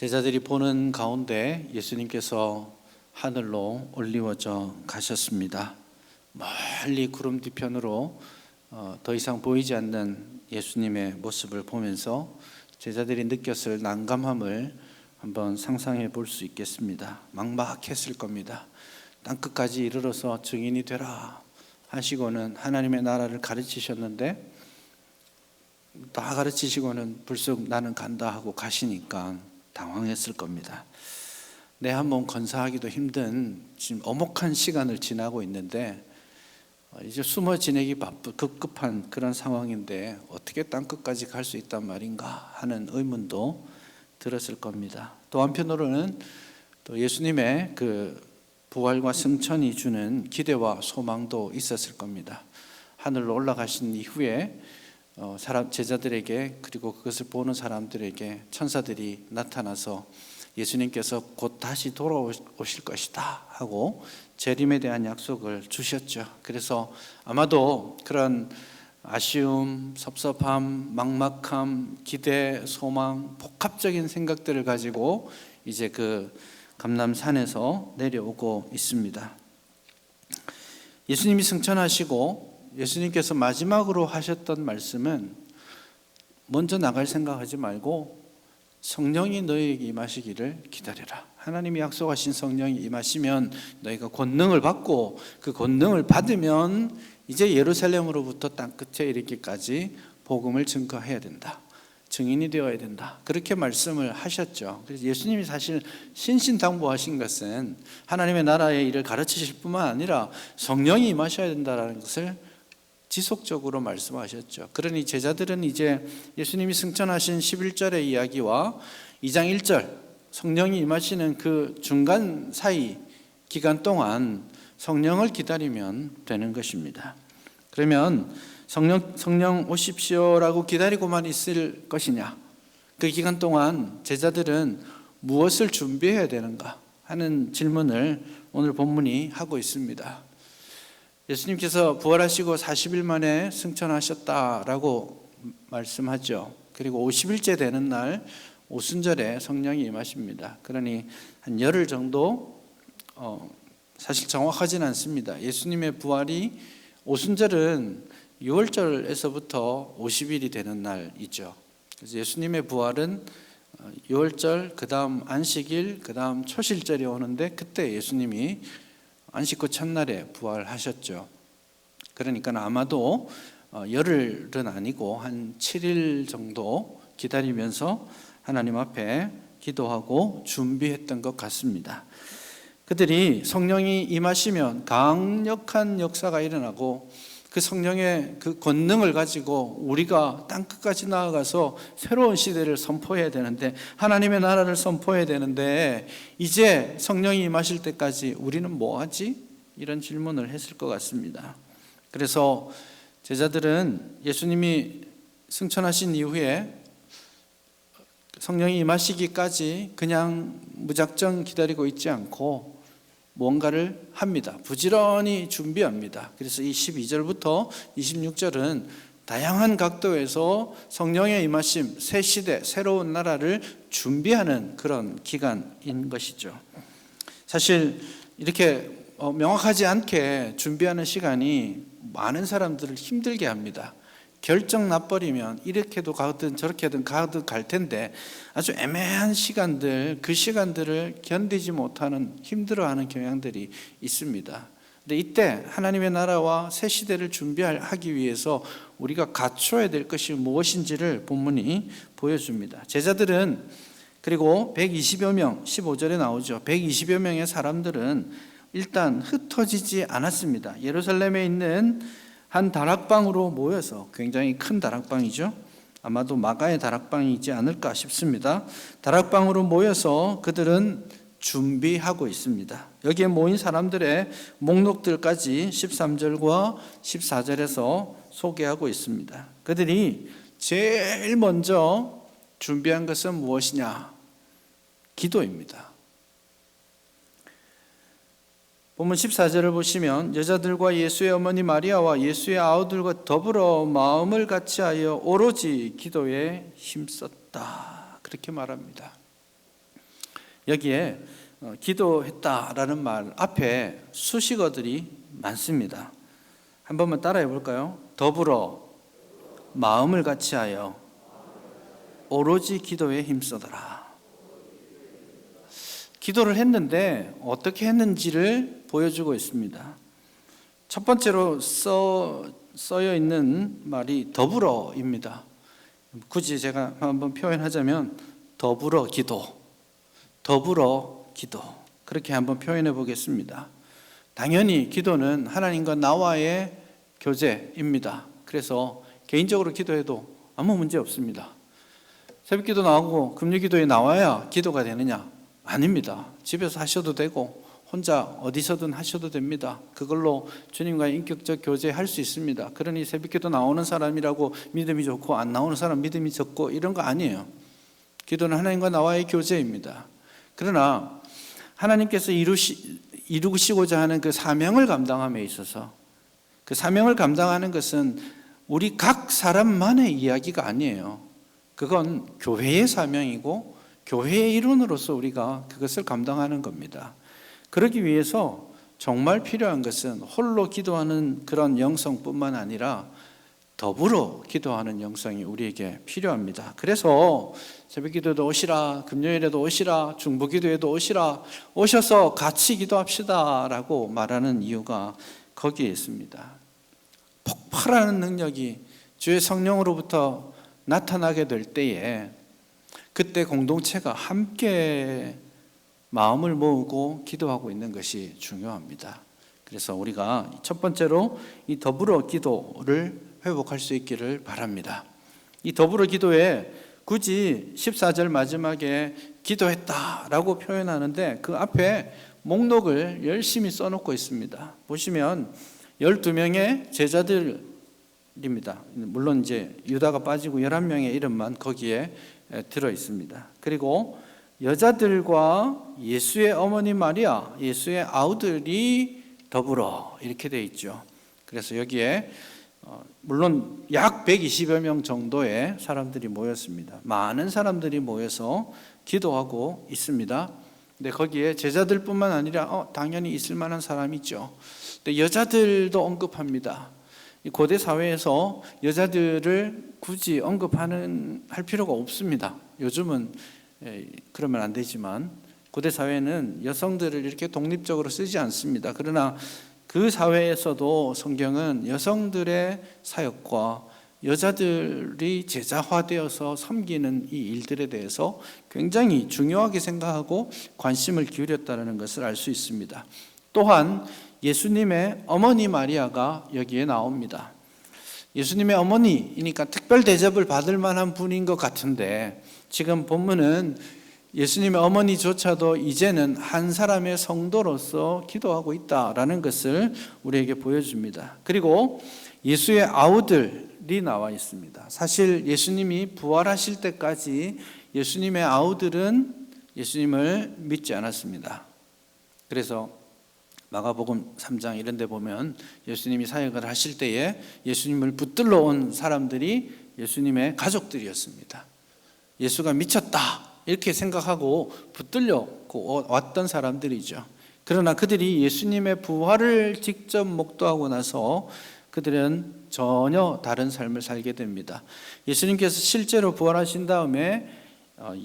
제자들이 보는 가운데 예수님께서 하늘로 올리워져 가셨습니다. 멀리 구름 뒤편으로 더 이상 보이지 않는 예수님의 모습을 보면서 제자들이 느꼈을 난감함을 한번 상상해 볼 수 있겠습니다. 막막했을 겁니다. 땅끝까지 이르러서 증인이 되라 하시고는 하나님의 나라를 가르치셨는데 다 가르치시고는 불쑥 나는 간다 하고 가시니까 당황했을 겁니다. 내 한몸 건사하기도 힘든 지금 엄혹한 시간을 지나고 있는데 이제 숨어 지내기 급급한 그런 상황인데 어떻게 땅끝까지 갈 수 있단 말인가 하는 의문도 들었을 겁니다. 또 한편으로는 또 예수님의 그 부활과 승천이 주는 기대와 소망도 있었을 겁니다. 하늘로 올라가신 이후에 제자들에게 그리고 그것을 보는 사람들에게 천사들이 나타나서 예수님께서 곧 다시 돌아오실 것이다 하고 재림에 대한 약속을 주셨죠. 그래서 아마도 그런 아쉬움, 섭섭함, 막막함, 기대, 소망, 복합적인 생각들을 가지고 이제 그 감람산에서 내려오고 있습니다. 예수님이 승천하시고 예수님께서 마지막으로 하셨던 말씀은 먼저 나갈 생각하지 말고 성령이 너희에게 임하시기를 기다려라. 하나님이 약속하신 성령이 임하시면 너희가 권능을 받고 그 권능을 받으면 이제 예루살렘으로부터 땅끝에 이르기까지 복음을 증거해야 된다. 증인이 되어야 된다. 그렇게 말씀을 하셨죠. 그래서 예수님이 사실 신신당부하신 것은 하나님의 나라의 일을 가르치실 뿐만 아니라 성령이 임하셔야 된다는 것을 지속적으로 말씀하셨죠. 그러니 제자들은 이제 예수님이 승천하신 11절의 이야기와 2장 1절 성령이 임하시는 그 중간 사이 기간 동안 성령을 기다리면 되는 것입니다. 그러면 성령 오십시오라고 기다리고만 있을 것이냐? 그 기간 동안 제자들은 무엇을 준비해야 되는가 하는 질문을 오늘 본문이 하고 있습니다. 예수님께서 부활하시고 40일 만에 승천하셨다라고 말씀하죠. 그리고 50일째 되는 날 오순절에 성령이 임하십니다. 그러니 한 열흘 정도 사실 정확하진 않습니다. 예수님의 부활이 오순절은 6월절에서부터 50일이 되는 날이죠. 그래서 예수님의 부활은 6월절, 그 다음 안식일, 그 다음 초실절이 오는데 그때 예수님이 안식 후 첫날에 부활하셨죠. 그러니까 아마도 열흘은 아니고 한 7일 정도 기다리면서 하나님 앞에 기도하고 준비했던 것 같습니다. 그들이 성령이 임하시면 강력한 역사가 일어나고 그 성령의 그 권능을 가지고 우리가 땅끝까지 나아가서 새로운 시대를 선포해야 되는데 하나님의 나라를 선포해야 되는데 이제 성령이 임하실 때까지 우리는 뭐하지? 이런 질문을 했을 것 같습니다. 그래서 제자들은 예수님이 승천하신 이후에 성령이 임하시기까지 그냥 무작정 기다리고 있지 않고 뭔가를 합니다. 부지런히 준비합니다. 그래서 이 12절부터 26절은 다양한 각도에서 성령의 임하심, 새 시대, 새로운 나라를 준비하는 그런 기간인 것이죠. 사실 이렇게 명확하지 않게 준비하는 시간이 많은 사람들을 힘들게 합니다. 결정 나버리면 이렇게도 가든 저렇게든 가든 갈 텐데 아주 애매한 시간들, 그 시간들을 견디지 못하는 힘들어하는 경향들이 있습니다. 근데 이때 하나님의 나라와 새 시대를 준비하기 위해서 우리가 갖춰야 될 것이 무엇인지를 본문이 보여줍니다. 제자들은 그리고 120여 명, 15절에 나오죠. 120여 명의 사람들은 일단 흩어지지 않았습니다. 예루살렘에 있는 한 다락방으로 모여서, 굉장히 큰 다락방이죠. 아마도 마가의 다락방이지 않을까 싶습니다. 다락방으로 모여서 그들은 준비하고 있습니다. 여기에 모인 사람들의 목록들까지 13절과 14절에서 소개하고 있습니다. 그들이 제일 먼저 준비한 것은 무엇이냐? 기도입니다. 본문 14절을 보시면 여자들과 예수의 어머니 마리아와 예수의 아우들과 더불어 마음을 같이하여 오로지 기도에 힘썼다. 그렇게 말합니다. 여기에 기도했다라는 말 앞에 수식어들이 많습니다. 한 번만 따라해 볼까요? 더불어 마음을 같이하여 오로지 기도에 힘쓰더라. 기도를 했는데 어떻게 했는지를 보여주고 있습니다. 첫 번째로 써여 있는 말이 더불어입니다. 굳이 제가 한번 표현하자면 더불어 기도, 더불어 기도, 그렇게 한번 표현해 보겠습니다. 당연히 기도는 하나님과 나와의 교제입니다. 그래서 개인적으로 기도해도 아무 문제 없습니다. 새벽기도 나오고 금요기도에 나와야 기도가 되느냐? 아닙니다. 집에서 하셔도 되고 혼자 어디서든 하셔도 됩니다. 그걸로 주님과 인격적 교제할 수 있습니다. 그러니 새벽기도 나오는 사람이라고 믿음이 좋고 안 나오는 사람 믿음이 적고 이런 거 아니에요. 기도는 하나님과 나와의 교제입니다. 그러나 하나님께서 이루시고자 하는 그 사명을 감당함에 있어서, 그 사명을 감당하는 것은 우리 각 사람만의 이야기가 아니에요. 그건 교회의 사명이고 교회의 일원으로서 우리가 그것을 감당하는 겁니다. 그러기 위해서 정말 필요한 것은 홀로 기도하는 그런 영성뿐만 아니라 더불어 기도하는 영성이 우리에게 필요합니다. 그래서 새벽기도에도 오시라, 금요일에도 오시라, 중보기도에도 오시라, 오셔서 같이 기도합시다 라고 말하는 이유가 거기에 있습니다. 폭발하는 능력이 주의 성령으로부터 나타나게 될 때에 그때 공동체가 함께 마음을 모으고 기도하고 있는 것이 중요합니다. 그래서 우리가 첫 번째로 이 더불어 기도를 회복할 수 있기를 바랍니다. 이 더불어 기도에 굳이 14절 마지막에 기도했다라고 표현하는데 그 앞에 목록을 열심히 써놓고 있습니다. 보시면 12명의 제자들입니다. 물론 이제 유다가 빠지고 11명의 이름만 거기에 들어 있습니다. 그리고 여자들과 예수의 어머니 마리아, 예수의 아우들이 더불어 이렇게 되어 있죠. 그래서 여기에 물론 약 120여 명 정도의 사람들이 모였습니다. 많은 사람들이 모여서 기도하고 있습니다. 근데 거기에 제자들뿐만 아니라 당연히 있을 만한 사람이 있죠. 근데 여자들도 언급합니다. 고대 사회에서 여자들을 굳이 할 필요가 없습니다. 요즘은 그러면 안 되지만 고대 사회는 여성들을 이렇게 독립적으로 쓰지 않습니다. 그러나 그 사회에서도 성경은 여성들의 사역과 여자들이 제자화되어서 섬기는 이 일들에 대해서 굉장히 중요하게 생각하고 관심을 기울였다는 것을 알 수 있습니다. 또한 예수님의 어머니 마리아가 여기에 나옵니다. 예수님의 어머니이니까 특별 대접을 받을 만한 분인 것 같은데 지금 본문은 예수님의 어머니조차도 이제는 한 사람의 성도로서 기도하고 있다라는 것을 우리에게 보여줍니다. 그리고 예수의 아우들이 나와 있습니다. 사실 예수님이 부활하실 때까지 예수님의 아우들은 예수님을 믿지 않았습니다. 그래서 마가복음 3장 이런 데 보면 예수님이 사역을 하실 때에 예수님을 붙들러 온 사람들이 예수님의 가족들이었습니다. 예수가 미쳤다 이렇게 생각하고 붙들려 왔던 사람들이죠. 그러나 그들이 예수님의 부활을 직접 목도하고 나서 그들은 전혀 다른 삶을 살게 됩니다. 예수님께서 실제로 부활하신 다음에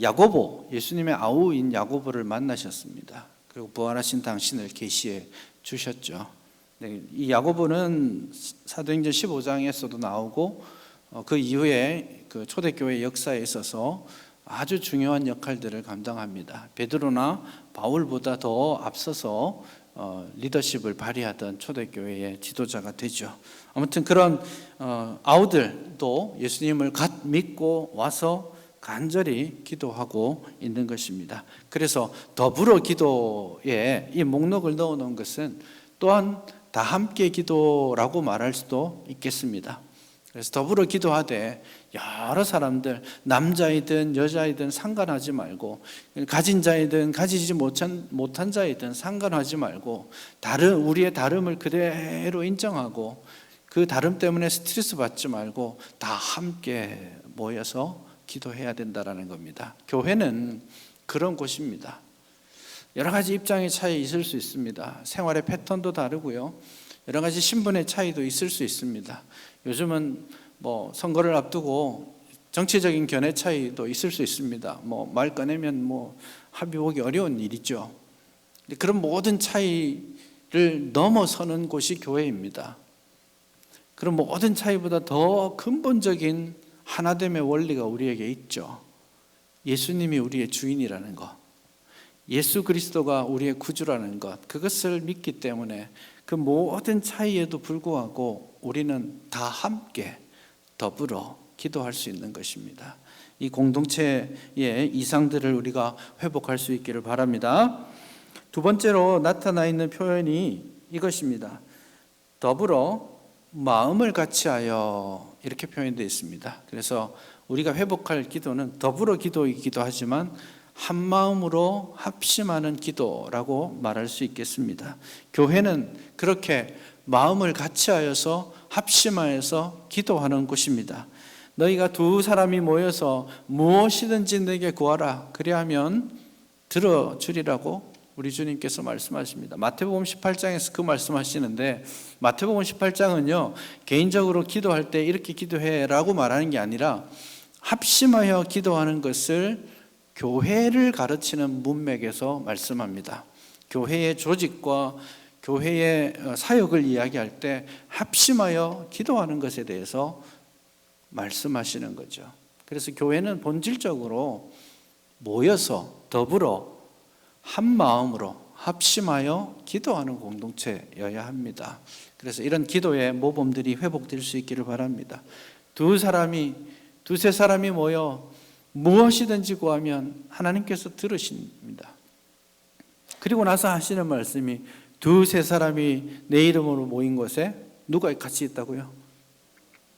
야고보, 예수님의 아우인 야고보를 만나셨습니다. 그리고 부활하신 당신을 계시해 주셨죠. 이 야고보는 사도행전 15장에서도 나오고 그 이후에 그 초대교회 역사에 있어서 아주 중요한 역할들을 감당합니다. 베드로나 바울보다 더 앞서서 리더십을 발휘하던 초대교회의 지도자가 되죠. 아무튼 그런 아우들도 예수님을 갓 믿고 와서 간절히 기도하고 있는 것입니다. 그래서 더불어 기도에 이 목록을 넣어놓은 것은 또한 다 함께 기도라고 말할 수도 있겠습니다. 그래서 더불어 기도하되 여러 사람들, 남자이든 여자이든 상관하지 말고, 가진 자이든 가지지 못한 자이든 상관하지 말고, 우리의 다름을 그대로 인정하고 그 다름 때문에 스트레스 받지 말고 다 함께 모여서 기도해야 된다라는 겁니다. 교회는 그런 곳입니다. 여러 가지 입장의 차이 있을 수 있습니다. 생활의 패턴도 다르고요. 여러 가지 신분의 차이도 있을 수 있습니다. 요즘은 뭐 선거를 앞두고 정치적인 견해 차이도 있을 수 있습니다. 뭐 말 꺼내면 뭐 합의 보기 어려운 일이죠. 그런 모든 차이를 넘어서는 곳이 교회입니다. 그런 모든 차이보다 더 근본적인 하나됨의 원리가 우리에게 있죠. 예수님이 우리의 주인이라는 것, 예수 그리스도가 우리의 구주라는 것, 그것을 믿기 때문에 그 모든 차이에도 불구하고 우리는 다 함께 더불어 기도할 수 있는 것입니다. 이 공동체의 이상들을 우리가 회복할 수 있기를 바랍니다. 두 번째로 나타나 있는 표현이 이것입니다. 더불어 마음을 같이하여, 이렇게 표현되어 있습니다. 그래서 우리가 회복할 기도는 더불어 기도이기도 하지만 한 마음으로 합심하는 기도라고 말할 수 있겠습니다. 교회는 그렇게 마음을 같이하여서 합심하여서 기도하는 곳입니다. 너희가 두 사람이 모여서 무엇이든지 내게 구하라, 그리하면 들어주리라고 우리 주님께서 말씀하십니다. 마태복음 18장에서 그 말씀하시는데, 마태복음 18장은요 개인적으로 기도할 때 이렇게 기도해라고 말하는 게 아니라 합심하여 기도하는 것을 교회를 가르치는 문맥에서 말씀합니다. 교회의 조직과 교회의 사역을 이야기할 때 합심하여 기도하는 것에 대해서 말씀하시는 거죠. 그래서 교회는 본질적으로 모여서 더불어 한 마음으로 합심하여 기도하는 공동체여야 합니다. 그래서 이런 기도의 모범들이 회복될 수 있기를 바랍니다. 두세 사람이 모여 무엇이든지 구하면 하나님께서 들으십니다. 그리고 나서 하시는 말씀이 두세 사람이 내 이름으로 모인 곳에 누가 같이 있다고요?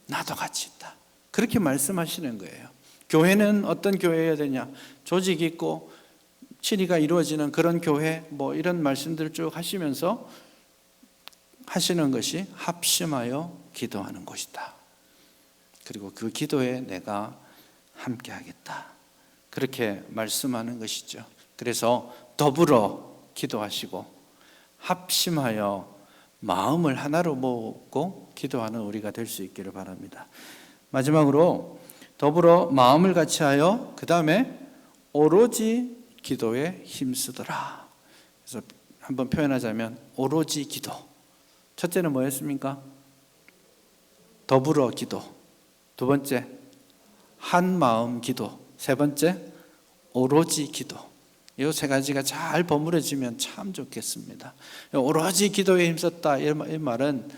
나도 같이 있다. 그렇게 말씀하시는 거예요. 교회는 어떤 교회여야 되냐? 조직이 있고 친위가 이루어지는 그런 교회, 뭐 이런 말씀들을 쭉 하시면서 하시는 것이 합심하여 기도하는 곳이다. 그리고 그 기도에 내가 함께 하겠다. 그렇게 말씀하는 것이죠. 그래서 더불어 기도하시고 합심하여 마음을 하나로 모으고 기도하는 우리가 될 수 있기를 바랍니다. 마지막으로 더불어 마음을 같이하여 그 다음에 오로지 기도에 힘쓰더라. 그래서 한번 표현하자면 오로지 기도. 첫째는 뭐였습니까? 더불어 기도. 두 번째 한 마음 기도. 세 번째 오로지 기도. 이 세 가지가 잘 버무려지면 참 좋겠습니다. 오로지 기도에 힘썼다, 이 말은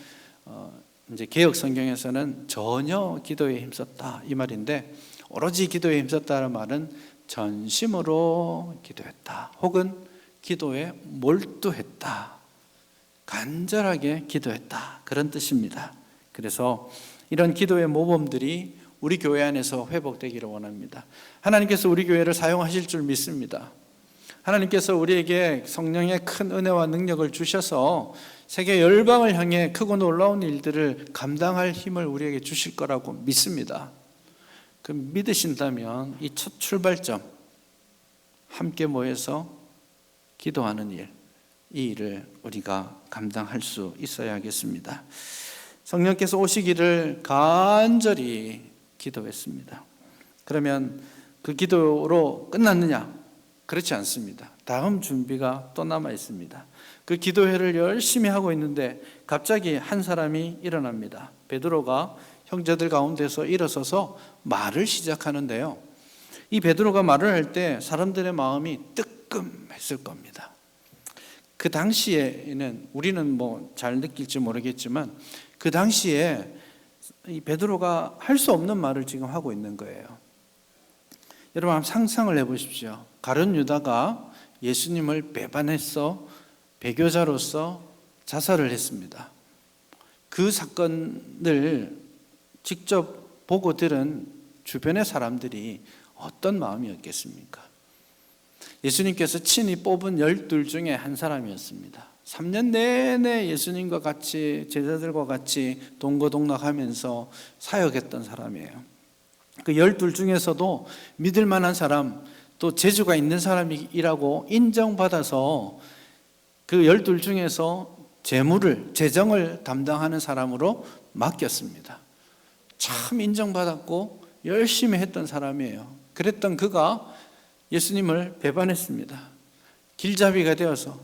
이제 개역 성경에서는 전혀 기도에 힘썼다 이 말인데, 오로지 기도에 힘썼다는 말은 전심으로 기도했다, 혹은 기도에 몰두했다, 간절하게 기도했다, 그런 뜻입니다. 그래서 이런 기도의 모범들이 우리 교회 안에서 회복되기를 원합니다. 하나님께서 우리 교회를 사용하실 줄 믿습니다. 하나님께서 우리에게 성령의 큰 은혜와 능력을 주셔서 세계 열방을 향해 크고 놀라운 일들을 감당할 힘을 우리에게 주실 거라고 믿습니다. 그 믿으신다면 이 첫 출발점, 함께 모여서 기도하는 일, 이 일을 우리가 감당할 수 있어야 하겠습니다. 성령께서 오시기를 간절히 기도했습니다. 그러면 그 기도로 끝났느냐? 그렇지 않습니다. 다음 준비가 또 남아 있습니다. 그 기도회를 열심히 하고 있는데 갑자기 한 사람이 일어납니다. 베드로가 형제들 가운데서 일어서서 말을 시작하는데요. 이 베드로가 말을 할 때 사람들의 마음이 뜨끔했을 겁니다. 그 당시에는 우리는 뭐 잘 느낄지 모르겠지만 그 당시에 이 베드로가 할 수 없는 말을 지금 하고 있는 거예요. 여러분 한번 상상을 해보십시오. 가룟 유다가 예수님을 배반해서 배교자로서 자살을 했습니다. 그 사건을 직접 보고 들은 주변의 사람들이 어떤 마음이었겠습니까? 예수님께서 친히 뽑은 12 중에 한 사람이었습니다. 3년 내내 예수님과 같이, 제자들과 같이 동거동락하면서 사역했던 사람이에요. 그 12 중에서도 믿을 만한 사람, 또 재주가 있는 사람이라고 인정받아서 그 12 중에서 재정을 담당하는 사람으로 맡겼습니다. 참 인정받았고 열심히 했던 사람이에요. 그랬던 그가 예수님을 배반했습니다. 길잡이가 되어서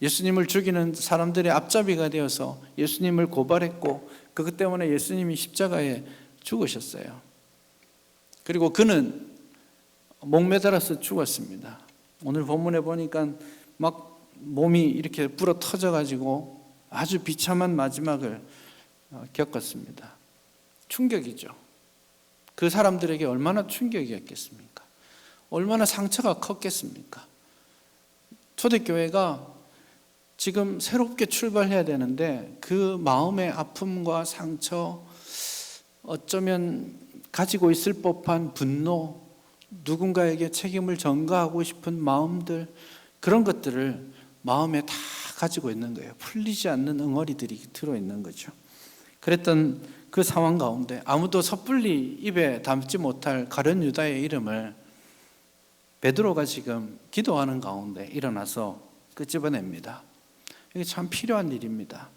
예수님을 죽이는 사람들의 앞잡이가 되어서 예수님을 고발했고 그것 때문에 예수님이 십자가에 죽으셨어요. 그리고 그는 목매달아서 죽었습니다. 오늘 본문에 보니까 막 몸이 이렇게 불어 터져가지고 아주 비참한 마지막을 겪었습니다. 충격이죠. 그 사람들에게 얼마나 충격이었겠습니까? 얼마나 상처가 컸겠습니까? 초대교회가 지금 새롭게 출발해야 되는데 그 마음의 아픔과 상처, 어쩌면 가지고 있을 법한 분노, 누군가에게 책임을 전가하고 싶은 마음들, 그런 것들을 마음에 다 가지고 있는 거예요. 풀리지 않는 응어리들이 들어있는 거죠. 그랬던 그 상황 가운데 아무도 섣불리 입에 담지 못할 가룟 유다의 이름을 베드로가 지금 기도하는 가운데 일어나서 끄집어냅니다. 이게 참 필요한 일입니다.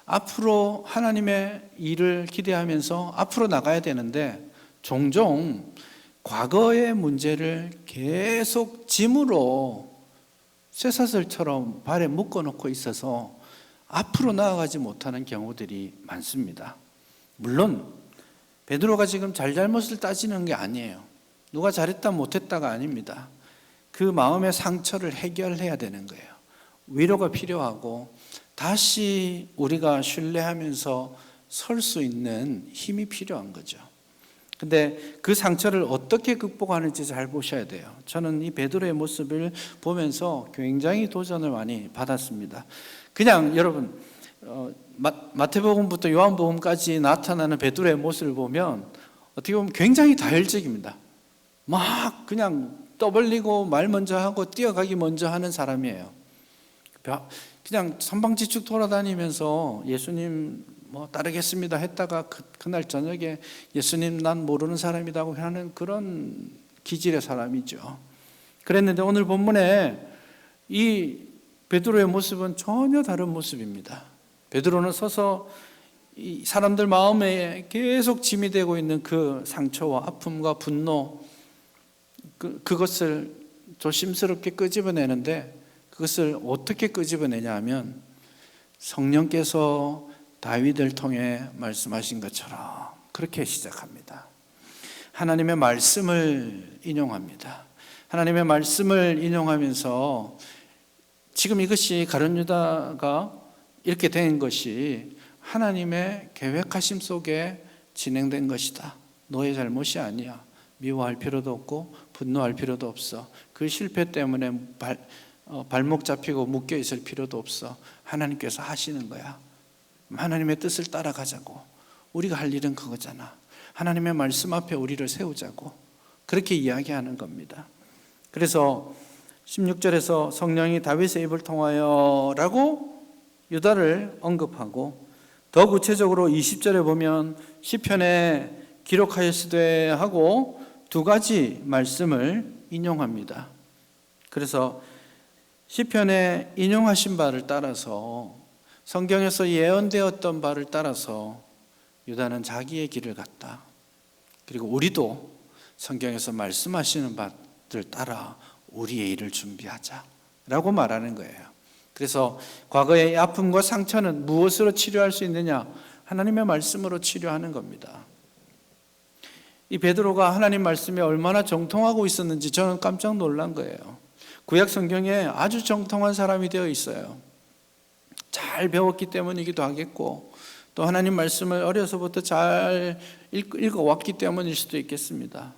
앞으로 하나님의 일을 기대하면서 앞으로 나가야 되는데 종종 과거의 문제를 계속 짐으로 쇠사슬처럼 발에 묶어놓고 있어서 앞으로 나아가지 못하는 경우들이 많습니다. 물론 베드로가 지금 잘잘못을 따지는 게 아니에요. 누가 잘했다 못했다가 아닙니다. 그 마음의 상처를 해결해야 되는 거예요. 위로가 필요하고 다시 우리가 신뢰하면서 설 수 있는 힘이 필요한 거죠. 근데 그 상처를 어떻게 극복하는지 잘 보셔야 돼요. 저는 이 베드로의 모습을 보면서 굉장히 도전을 많이 받았습니다. 그냥 여러분 마태복음부터 요한복음까지 나타나는 베드로의 모습을 보면 어떻게 보면 굉장히 다혈적입니다. 막 그냥 떠벌리고 말 먼저 하고 뛰어가기 먼저 하는 사람이에요. 그냥 선방지축 돌아다니면서 예수님 따르겠습니다 했다가 그날 저녁에 예수님 난 모르는 사람이라고 하는 그런 기질의 사람이죠. 그랬는데 오늘 본문에 이 베드로의 모습은 전혀 다른 모습입니다. 베드로는 서서 이 사람들 마음에 계속 짐이 되고 있는 그 상처와 아픔과 분노, 그것을 조심스럽게 끄집어내는데 그것을 어떻게 끄집어내냐 하면 성령께서 다윗을 통해 말씀하신 것처럼 그렇게 시작합니다. 하나님의 말씀을 인용합니다. 하나님의 말씀을 인용하면서 지금 이것이 가룟 유다가 이렇게 된 것이 하나님의 계획하심 속에 진행된 것이다. 너의 잘못이 아니야. 미워할 필요도 없고 분노할 필요도 없어. 그 실패 때문에 발목 잡히고 묶여 있을 필요도 없어. 하나님께서 하시는 거야. 하나님의 뜻을 따라가자고. 우리가 할 일은 그거잖아. 하나님의 말씀 앞에 우리를 세우자고. 그렇게 이야기하는 겁니다. 그래서 16절에서 성령이 다윗의 입을 통하여 라고 유다를 언급하고, 더 구체적으로 20절에 보면 시편에 기록하였으되 하고 두 가지 말씀을 인용합니다. 그래서 시편에 인용하신 바를 따라서, 성경에서 예언되었던 바를 따라서 유다는 자기의 길을 갔다. 그리고 우리도 성경에서 말씀하시는 바를 따라 우리의 일을 준비하자 라고 말하는 거예요. 그래서 과거의 아픔과 상처는 무엇으로 치료할 수 있느냐? 하나님의 말씀으로 치료하는 겁니다. 이 베드로가 하나님 말씀에 얼마나 정통하고 있었는지 저는 깜짝 놀란 거예요. 구약 성경에 아주 정통한 사람이 되어 있어요. 잘 배웠기 때문이기도 하겠고, 또 하나님 말씀을 어려서부터 잘 읽어왔기 때문일 수도 있겠습니다.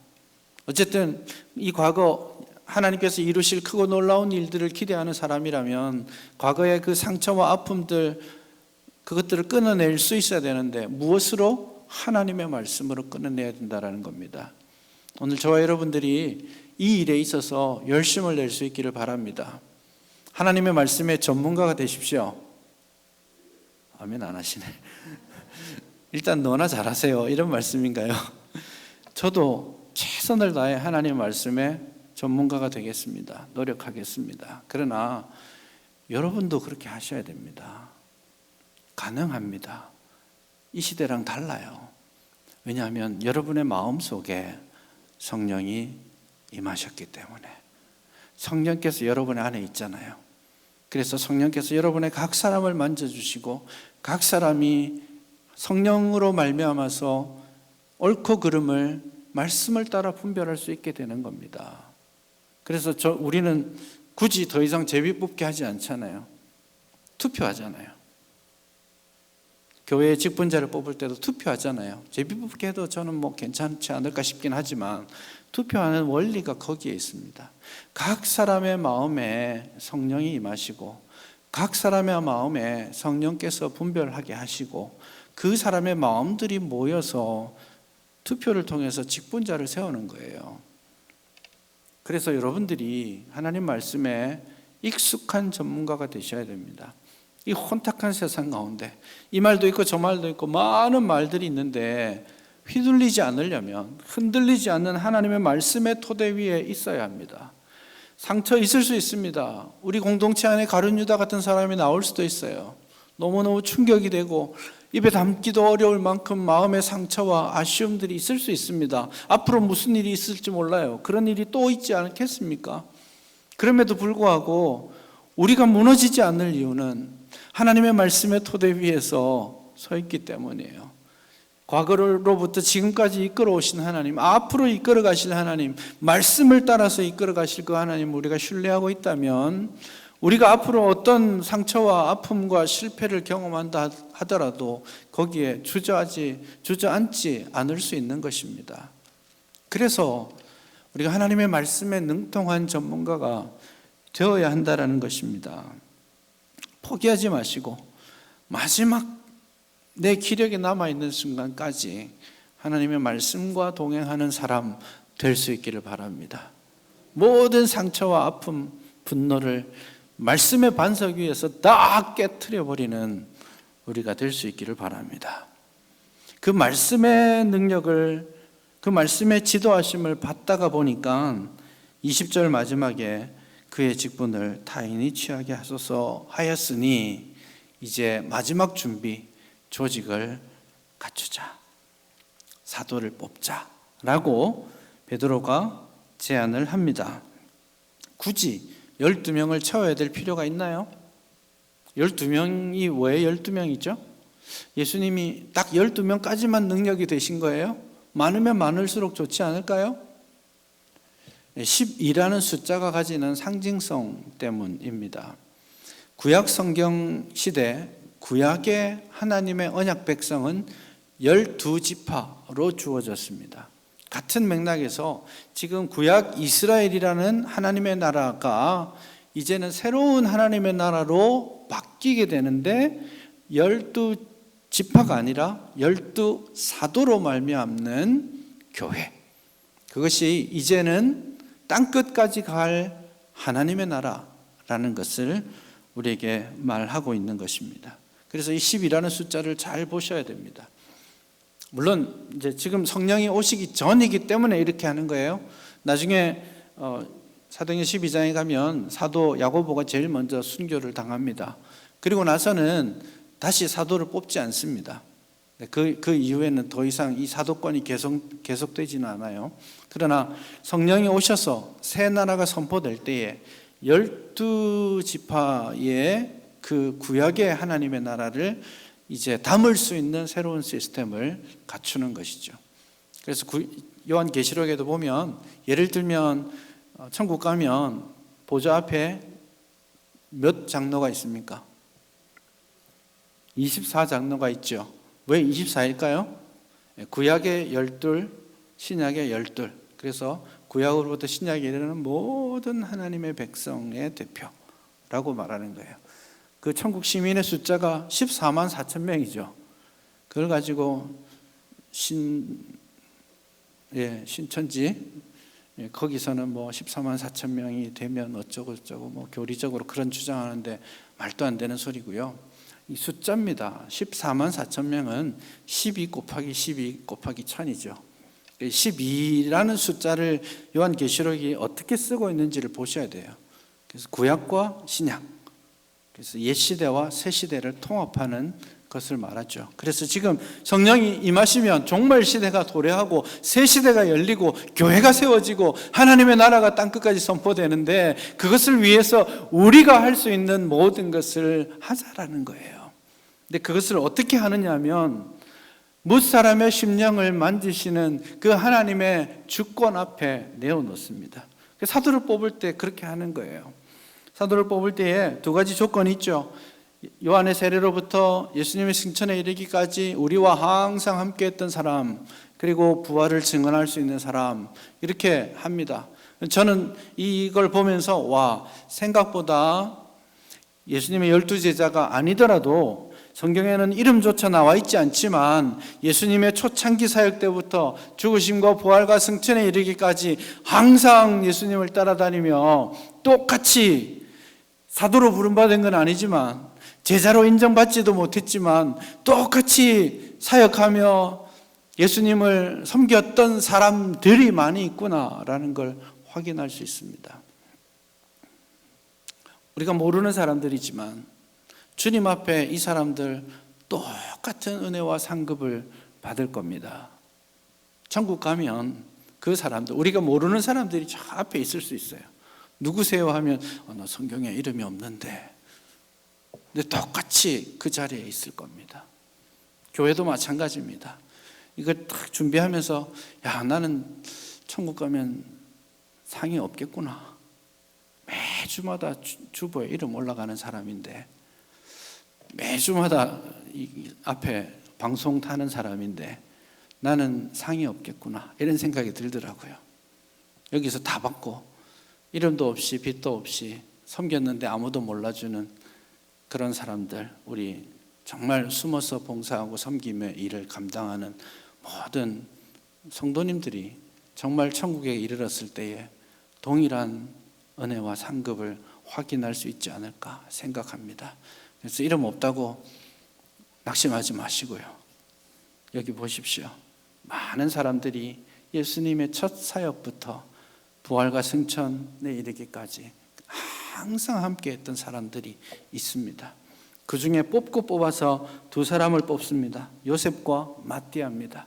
어쨌든 이 과거 하나님께서 이루실 크고 놀라운 일들을 기대하는 사람이라면 과거의 그 상처와 아픔들, 그것들을 끊어낼 수 있어야 되는데 무엇으로? 하나님의 말씀으로 끊어내야 된다는 겁니다. 오늘 저와 여러분들이 이 일에 있어서 열심을 낼 수 있기를 바랍니다. 하나님의 말씀의 전문가가 되십시오. 아멘 안 하시네. 일단 너나 잘하세요 이런 말씀인가요? 저도 최선을 다해 하나님의 말씀에 전문가가 되겠습니다. 노력하겠습니다. 그러나 여러분도 그렇게 하셔야 됩니다. 가능합니다. 이 시대랑 달라요. 왜냐하면 여러분의 마음속에 성령이 임하셨기 때문에. 성령께서 여러분의 안에 있잖아요. 그래서 성령께서 여러분의 각 사람을 만져주시고 각 사람이 성령으로 말미암아서 옳고 그름을 말씀을 따라 분별할 수 있게 되는 겁니다. 그래서 우리는 굳이 더 이상 제비 뽑기 하지 않잖아요. 투표하잖아요. 교회 직분자를 뽑을 때도 투표하잖아요. 제비 뽑기 해도 저는 뭐 괜찮지 않을까 싶긴 하지만 투표하는 원리가 거기에 있습니다. 각 사람의 마음에 성령이 임하시고 각 사람의 마음에 성령께서 분별하게 하시고 그 사람의 마음들이 모여서 투표를 통해서 직분자를 세우는 거예요. 그래서 여러분들이 하나님 말씀에 익숙한 전문가가 되셔야 됩니다. 이 혼탁한 세상 가운데 이 말도 있고 저 말도 있고 많은 말들이 있는데 휘둘리지 않으려면 흔들리지 않는 하나님의 말씀의 토대 위에 있어야 합니다. 상처 있을 수 있습니다. 우리 공동체 안에 가룟 유다 같은 사람이 나올 수도 있어요. 너무너무 충격이 되고 입에 담기도 어려울 만큼 마음의 상처와 아쉬움들이 있을 수 있습니다. 앞으로 무슨 일이 있을지 몰라요. 그런 일이 또 있지 않겠습니까? 그럼에도 불구하고 우리가 무너지지 않을 이유는 하나님의 말씀의 토대 위에서 서 있기 때문이에요. 과거로부터 지금까지 이끌어 오신 하나님, 앞으로 이끌어 가실 하나님, 말씀을 따라서 이끌어 가실 그 하나님 우리가 신뢰하고 있다면 우리가 앞으로 어떤 상처와 아픔과 실패를 경험한다 하더라도 거기에 주저앉지 않을 수 있는 것입니다. 그래서 우리가 하나님의 말씀에 능통한 전문가가 되어야 한다는 것입니다. 포기하지 마시고 마지막 내 기력이 남아있는 순간까지 하나님의 말씀과 동행하는 사람 될 수 있기를 바랍니다. 모든 상처와 아픔, 분노를 말씀의 반석 위에서 다 깨트려버리는 우리가 될 수 있기를 바랍니다. 그 말씀의 능력을, 그 말씀의 지도하심을 받다가 보니까 20절 마지막에 그의 직분을 타인이 취하게 하소서 하였으니 이제 마지막 준비, 조직을 갖추자, 사도를 뽑자 라고 베드로가 제안을 합니다. 굳이 12명을 채워야 될 필요가 있나요? 12명이 왜 12명이죠? 예수님이 딱 12명까지만 능력이 되신 거예요? 많으면 많을수록 좋지 않을까요? 12라는 숫자가 가지는 상징성 때문입니다. 구약 성경 시대 구약의 하나님의 언약 백성은 12지파로 주어졌습니다. 같은 맥락에서 지금 구약 이스라엘이라는 하나님의 나라가 이제는 새로운 하나님의 나라로 바뀌게 되는데 12지파가 아니라 12사도로 말미암는 교회, 그것이 이제는 땅끝까지 갈 하나님의 나라라는 것을 우리에게 말하고 있는 것입니다. 그래서 이 10이라는 숫자를 잘 보셔야 됩니다. 물론 이제 지금 성령이 오시기 전이기 때문에 이렇게 하는 거예요. 나중에 사도행전 12장에 가면 사도 야고보가 제일 먼저 순교를 당합니다. 그리고 나서는 다시 사도를 뽑지 않습니다. 그 이후에는 더 이상 이 사도권이 계속되지는 않아요. 그러나 성령이 오셔서 새 나라가 선포될 때에 12지파의 그 구약의 하나님의 나라를 이제 담을 수 있는 새로운 시스템을 갖추는 것이죠. 그래서 요한계시록에도 보면 예를 들면 천국 가면 보좌 앞에 몇 장로가 있습니까? 24장로가 있죠. 왜 24일까요? 구약의 12, 신약의 12. 그래서 구약으로부터 신약에 이르는 모든 하나님의 백성의 대표라고 말하는 거예요. 그 천국 시민의 숫자가 14만 4천 명이죠. 그걸 가지고 신천지 거기서는 뭐 14만 4천 명이 되면 어쩌고 뭐 교리적으로 그런 주장하는데 말도 안 되는 소리고요. 이 숫자입니다. 14만 4천 명은 12 곱하기 12 곱하기 1000이죠. 12라는 숫자를 요한계시록이 어떻게 쓰고 있는지를 보셔야 돼요. 그래서 구약과 신약, 그래서 옛 시대와 새 시대를 통합하는 것을 말하죠. 그래서 지금 성령이 임하시면 종말 시대가 도래하고 새 시대가 열리고 교회가 세워지고 하나님의 나라가 땅끝까지 선포되는데, 그것을 위해서 우리가 할 수 있는 모든 것을 하자라는 거예요. 근데 그것을 어떻게 하느냐 하면, 뭇사람의 심령을 만지시는 그 하나님의 주권 앞에 내어놓습니다. 사도를 뽑을 때 그렇게 하는 거예요. 사도를 뽑을 때에 두 가지 조건이 있죠. 요한의 세례로부터 예수님의 승천에 이르기까지 우리와 항상 함께했던 사람, 그리고 부활을 증언할 수 있는 사람, 이렇게 합니다. 저는 이걸 보면서 와, 생각보다 예수님의 12제자가 아니더라도, 성경에는 이름조차 나와 있지 않지만 예수님의 초창기 사역 때부터 죽으심과 부활과 승천에 이르기까지 항상 예수님을 따라다니며 똑같이 사도로 부름받은 건 아니지만, 제자로 인정받지도 못했지만 똑같이 사역하며 예수님을 섬겼던 사람들이 많이 있구나라는 걸 확인할 수 있습니다. 우리가 모르는 사람들이지만 주님 앞에 이 사람들 똑같은 은혜와 상급을 받을 겁니다. 천국 가면 그 사람들, 우리가 모르는 사람들이 저 앞에 있을 수 있어요. 누구세요 하면 나 성경에 이름이 없는데, 근데 똑같이 그 자리에 있을 겁니다. 교회도 마찬가지입니다. 이걸 딱 준비하면서 야, 나는 천국 가면 상이 없겠구나. 매주마다 주보에 이름 올라가는 사람인데, 매주마다 이 앞에 방송 타는 사람인데 나는 상이 없겠구나, 이런 생각이 들더라고요. 여기서 다 받고 이름도 없이 빚도 없이 섬겼는데 아무도 몰라주는 그런 사람들, 우리 정말 숨어서 봉사하고 섬김의 일을 감당하는 모든 성도님들이 정말 천국에 이르렀을 때에 동일한 은혜와 상급을 확인할 수 있지 않을까 생각합니다. 그래서 이름 없다고 낙심하지 마시고요. 여기 보십시오. 많은 사람들이 예수님의 첫 사역부터 부활과 승천에 이르기까지 항상 함께 했던 사람들이 있습니다. 그 중에 뽑고 뽑아서 두 사람을 뽑습니다. 요셉과 마띠아입니다.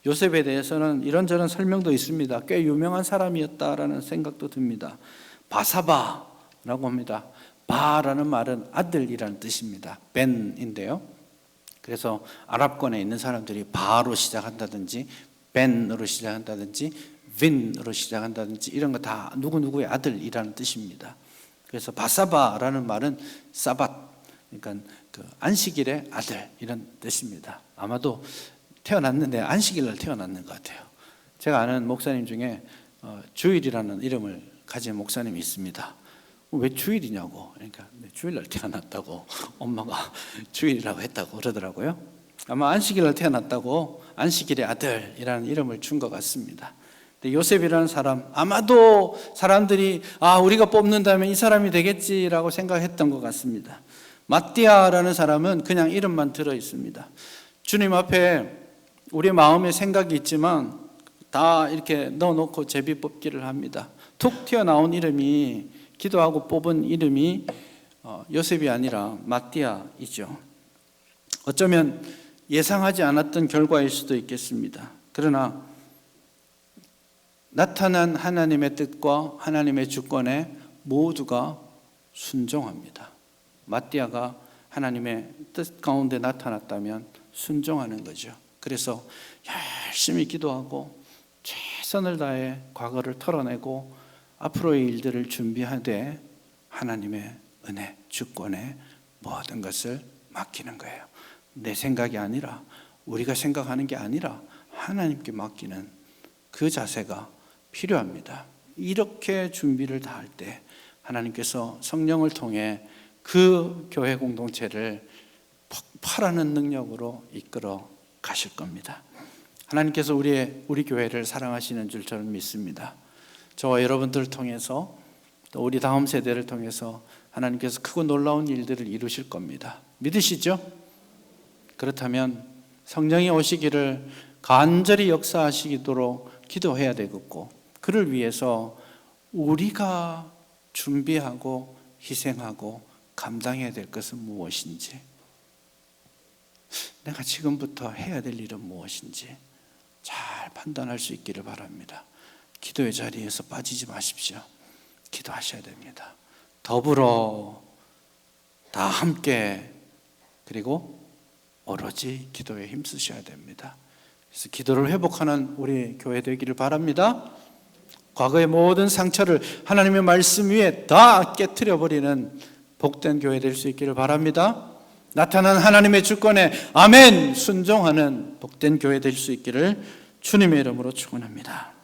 요셉에 대해서는 이런저런 설명도 있습니다. 꽤 유명한 사람이었다라는 생각도 듭니다. 바사바라고 합니다. 바라는 말은 아들이라는 뜻입니다. 벤인데요. 그래서 아랍권에 있는 사람들이 바로 시작한다든지 벤으로 시작한다든지 빈으로 시작한다든지 이런 거 다 누구누구의 아들이라는 뜻입니다. 그래서 바사바라는 말은 사밧, 그러니까 그 안식일의 아들, 이런 뜻입니다. 아마도 태어났는데 안식일 날 태어났는 것 같아요. 제가 아는 목사님 중에 주일이라는 이름을 가진 목사님이 있습니다. 왜 주일이냐고. 그러니까 주일날 태어났다고 엄마가 주일이라고 했다고 그러더라고요. 아마 안식일날 태어났다고 안식일의 아들이라는 이름을 준 것 같습니다. 근데 요셉이라는 사람, 아마도 사람들이 우리가 뽑는다면 이 사람이 되겠지라고 생각했던 것 같습니다. 마띠아라는 사람은 그냥 이름만 들어 있습니다. 주님 앞에 우리의 마음에 생각이 있지만 다 이렇게 넣어놓고 제비 뽑기를 합니다. 툭 튀어나온 이름이, 기도하고 뽑은 이름이 요셉이 아니라 마띠아이죠. 어쩌면 예상하지 않았던 결과일 수도 있겠습니다. 그러나 나타난 하나님의 뜻과 하나님의 주권에 모두가 순종합니다. 마띠아가 하나님의 뜻 가운데 나타났다면 순종하는 거죠. 그래서 열심히 기도하고 최선을 다해 과거를 털어내고 앞으로의 일들을 준비하되 하나님의 은혜, 주권에 모든 것을 맡기는 거예요. 내 생각이 아니라, 우리가 생각하는 게 아니라 하나님께 맡기는 그 자세가 필요합니다. 이렇게 준비를 다 할 때 하나님께서 성령을 통해 그 교회 공동체를 폭발하는 능력으로 이끌어 가실 겁니다. 하나님께서 우리 교회를 사랑하시는 줄 저는 믿습니다. 저와 여러분들을 통해서, 또 우리 다음 세대를 통해서 하나님께서 크고 놀라운 일들을 이루실 겁니다. 믿으시죠? 그렇다면 성령이 오시기를 간절히 역사하시도록 기도해야 되겠고, 그를 위해서 우리가 준비하고 희생하고 감당해야 될 것은 무엇인지, 내가 지금부터 해야 될 일은 무엇인지 잘 판단할 수 있기를 바랍니다. 기도의 자리에서 빠지지 마십시오. 기도하셔야 됩니다. 더불어 다 함께, 그리고 오로지 기도에 힘쓰셔야 됩니다. 그래서 기도를 회복하는 우리 교회 되기를 바랍니다. 과거의 모든 상처를 하나님의 말씀 위에 다 깨트려 버리는 복된 교회 될 수 있기를 바랍니다. 나타난 하나님의 주권에 아멘 순종하는 복된 교회 될 수 있기를 주님의 이름으로 축원합니다.